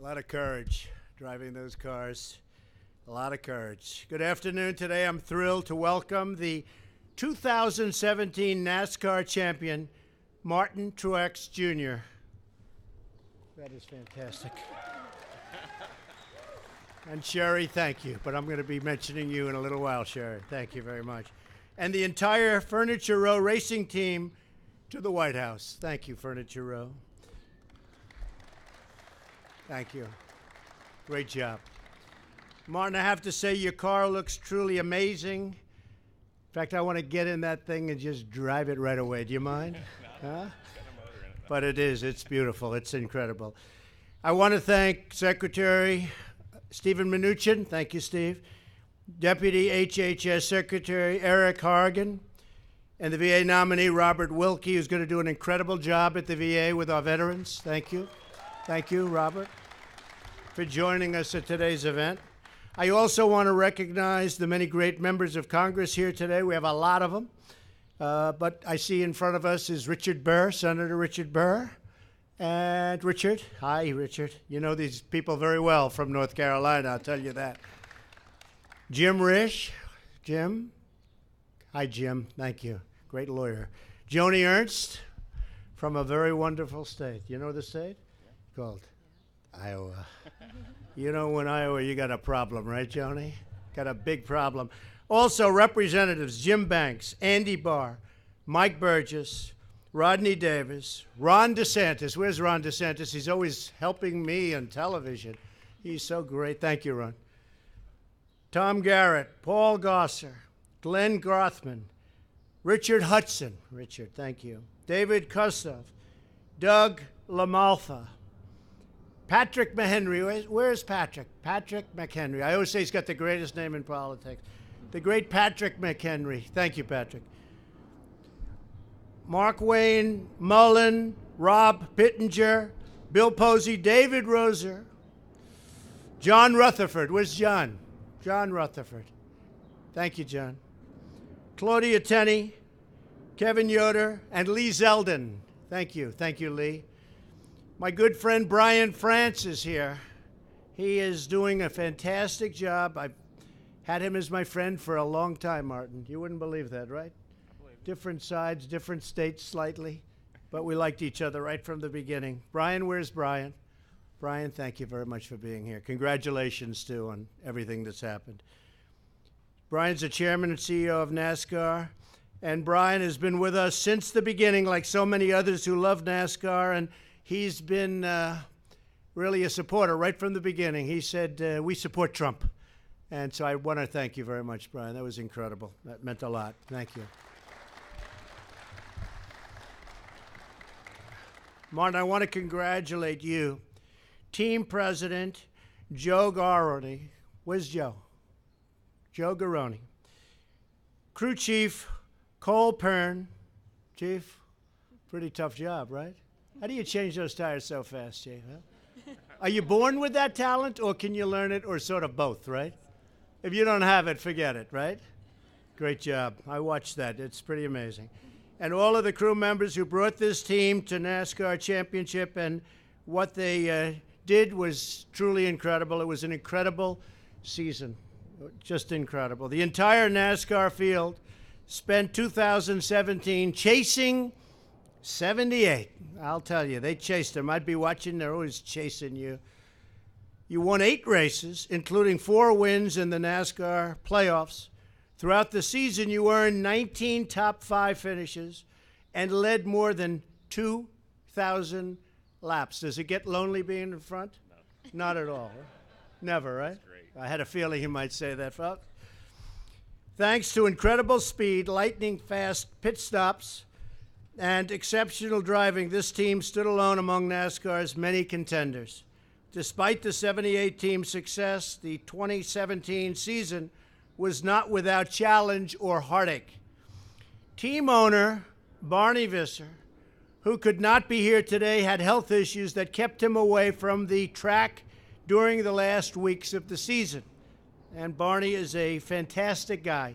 A lot of courage driving those cars. A lot of courage. Good afternoon. Today I'm thrilled to welcome the 2017 NASCAR champion, Martin Truex Jr. That is fantastic. And Sherry, thank you. But I'm going to be mentioning you in a little while, Sherry. Thank you very much. And the entire Furniture Row racing team to the White House. Thank you, Furniture Row. Thank you. Great job. Martin, I have to say your car looks truly amazing. In fact, I want to get in that thing and just drive it right away. Do you mind? Huh? But it is. It's beautiful. It's incredible. I want to thank Secretary Stephen Mnuchin. Thank you, Steve. Deputy HHS Secretary Eric Hargan. And the VA nominee, Robert Wilkie, who's going to do an incredible job at the VA with our veterans. Thank you. Thank you, Robert, for joining us at today's event. I also want to recognize the many great members of Congress here today. We have a lot of them. But I see in front of us is Richard Burr, Senator Richard Burr. And Richard, hi, Richard. You know these people very well from North Carolina, I'll tell you that. Jim Risch, Jim. Hi, Jim, thank you. Great lawyer. Joni Ernst from a very wonderful state. You know the state? Yeah. Called Iowa. You know, in Iowa, you got a problem, right, Joni? Got a big problem. Also, Representatives Jim Banks, Andy Barr, Mike Burgess, Rodney Davis, Ron DeSantis. Where's Ron DeSantis? He's always helping me on television. He's so great. Thank you, Ron. Tom Garrett, Paul Gosser, Glenn Grothman, Richard Hudson. Richard, thank you. David Kostov, Doug LaMalfa, Patrick McHenry. Where's Patrick? Patrick McHenry. I always say he's got the greatest name in politics. The great Patrick McHenry. Thank you, Patrick. Mark Wayne, Mullen, Rob Pittenger, Bill Posey, David Roser, John Rutherford. Where's John? John Rutherford. Thank you, John. Claudia Tenney, Kevin Yoder, and Lee Zeldin. Thank you. Thank you, Lee. My good friend Brian France is here. He is doing a fantastic job. I've had him as my friend for a long time, Martin. You wouldn't believe that, right? Different sides, different states slightly, but we liked each other right from the beginning. Brian, where's Brian? Brian, thank you very much for being here. Congratulations, too, on everything that's happened. Brian's the chairman and CEO of NASCAR, and Brian has been with us since the beginning, like so many others who love NASCAR, and he's been really a supporter right from the beginning. He said, we support Trump. And so I want to thank you very much, Brian. That was incredible. That meant a lot. Thank you. Martin, I want to congratulate you. Team President Joe Garroni. Where's Joe? Joe Garroni. Crew Chief Cole Pern. Chief, pretty tough job, right? How do you change those tires so fast, Chief? Huh? Are you born with that talent, or can you learn it, or sort of both, right? If you don't have it, forget it, right? Great job. I watched that. It's pretty amazing. And all of the crew members who brought this team to NASCAR Championship, and what they did was truly incredible. It was an incredible season, just incredible. The entire NASCAR field spent 2017 chasing 78. I'll tell you, they chased them. I'd be watching. They're always chasing you. You won 8 races, including 4 wins in the NASCAR playoffs. Throughout the season, you earned 19 top 5 finishes and led more than 2,000 laps. Does it get lonely being in front? No. Not at all. Never, right? That's great. I had a feeling you might say that, folks. Thanks to incredible speed, lightning-fast pit stops, and exceptional driving, this team stood alone among NASCAR's many contenders. Despite the 78 team success, the 2017 season was not without challenge or heartache. Team owner Barney Visser, who could not be here today, had health issues that kept him away from the track during the last weeks of the season. And Barney is a fantastic guy.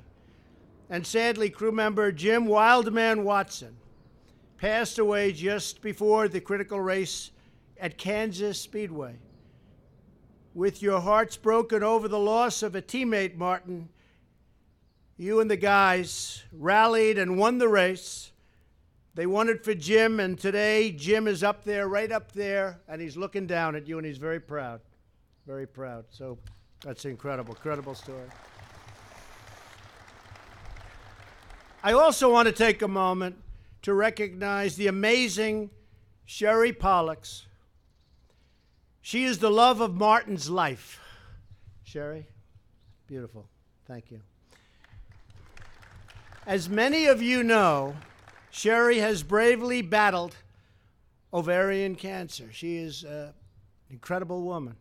And sadly, crew member Jim Wildman Watson passed away just before the critical race at Kansas Speedway. with your hearts broken over the loss of a teammate, Martin, you and the guys rallied and won the race. They won it for Jim, and today Jim is up there, right up there, and he's looking down at you, and he's very proud. Very proud. So that's incredible, incredible story. I also want to take a moment to recognize the amazing Sherry Pollux. She is the love of Martin's life. Sherry, beautiful. Thank you. As many of you know, Sherry has bravely battled ovarian cancer. She is an incredible woman.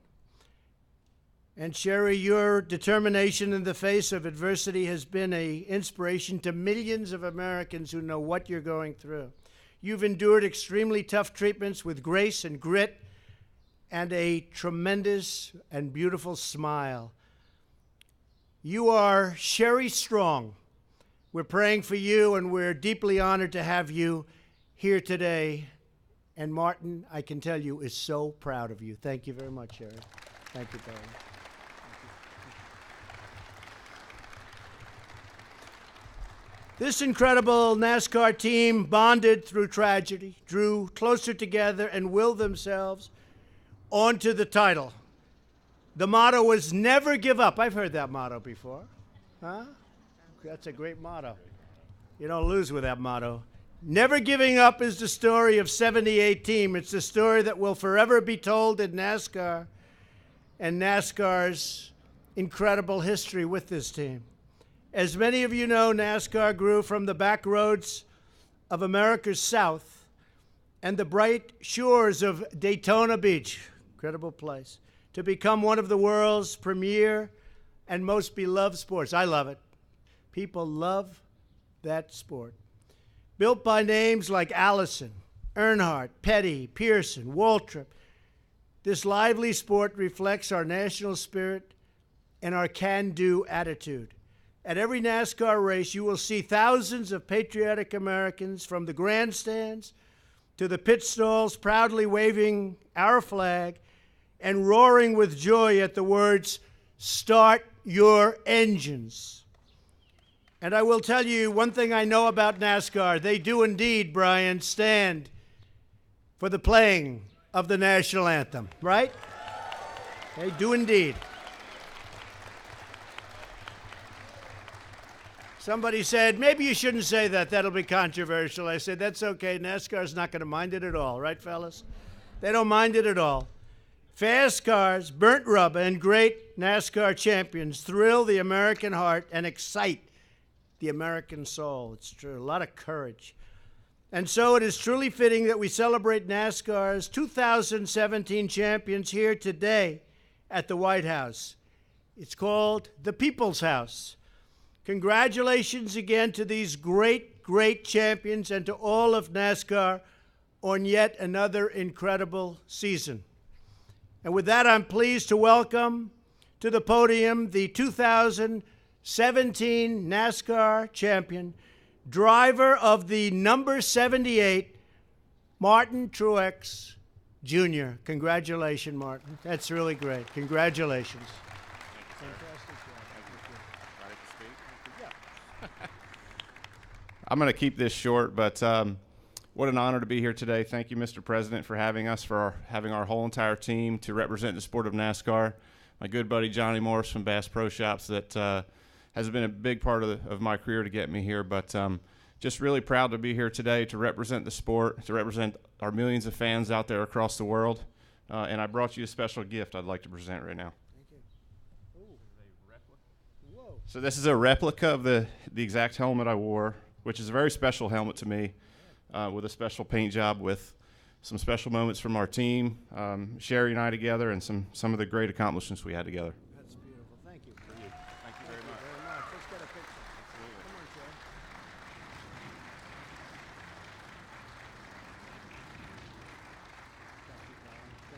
And Sherry, your determination in the face of adversity has been an inspiration to millions of Americans who know what you're going through. You've endured extremely tough treatments with grace and grit and a tremendous and beautiful smile. You are Sherry Strong. We're praying for you, and we're deeply honored to have you here today. And Martin, I can tell you, is so proud of you. Thank you very much, Sherry. Thank you, darling. This incredible NASCAR team bonded through tragedy, drew closer together, and willed themselves onto the title. The motto was never give up. I've heard that motto before. Huh? That's a great motto. You don't lose with that motto. Never giving up is the story of 78 team. It's the story that will forever be told in NASCAR and NASCAR's incredible history with this team. As many of you know, NASCAR grew from the back roads of America's South and the bright shores of Daytona Beach, incredible place, to become one of the world's premier and most beloved sports. I love it. People love that sport. Built by names like Allison, Earnhardt, Petty, Pearson, Waltrip, this lively sport reflects our national spirit and our can-do attitude. At every NASCAR race, you will see thousands of patriotic Americans from the grandstands to the pit stalls proudly waving our flag and roaring with joy at the words, "Start your engines." And I will tell you one thing I know about NASCAR. They do indeed, Brian, stand for the playing of the national anthem, right? They do indeed. Somebody said, maybe you shouldn't say that. That'll be controversial. I said, that's okay. NASCAR's not going to mind it at all. Right, fellas? They don't mind it at all. Fast cars, burnt rubber, and great NASCAR champions thrill the American heart and excite the American soul. It's true. A lot of courage. And so it is truly fitting that we celebrate NASCAR's 2017 champions here today at the White House. It's called the People's House. Congratulations again to these great, great champions and to all of NASCAR on yet another incredible season. And with that, I'm pleased to welcome to the podium the 2017 NASCAR champion, driver of the number 78, Martin Truex Jr. Congratulations, Martin. That's really great. Congratulations. I'm going to keep this short, but what an honor to be here today. Thank you, Mr. President, for having us, having our whole entire team to represent the sport of NASCAR. My good buddy Johnny Morris from Bass Pro Shops that has been a big part of my career to get me here, but just really proud to be here today to represent the sport, to represent our millions of fans out there across the world, and I brought you a special gift I'd like to present right now. So this is a replica of the exact helmet I wore, which is a very special helmet to me, with a special paint job, with some special moments from our team, Sherry and I together, and some of the great accomplishments we had together. That's beautiful. Thank you. Thank you very much. Let's get a picture. Absolutely. Come on, Sherry.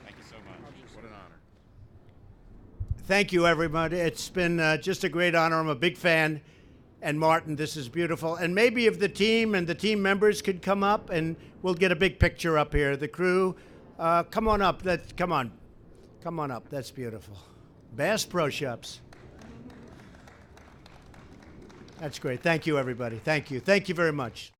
Thank you so much. What an honor. Thank you, everybody. It's been just a great honor. I'm a big fan. And Martin, this is beautiful. And maybe if the team and the team members could come up and we'll get a big picture up here. The crew, come on up. Come on. Come on up. That's beautiful. Bass Pro Shops. That's great. Thank you, everybody. Thank you. Thank you very much.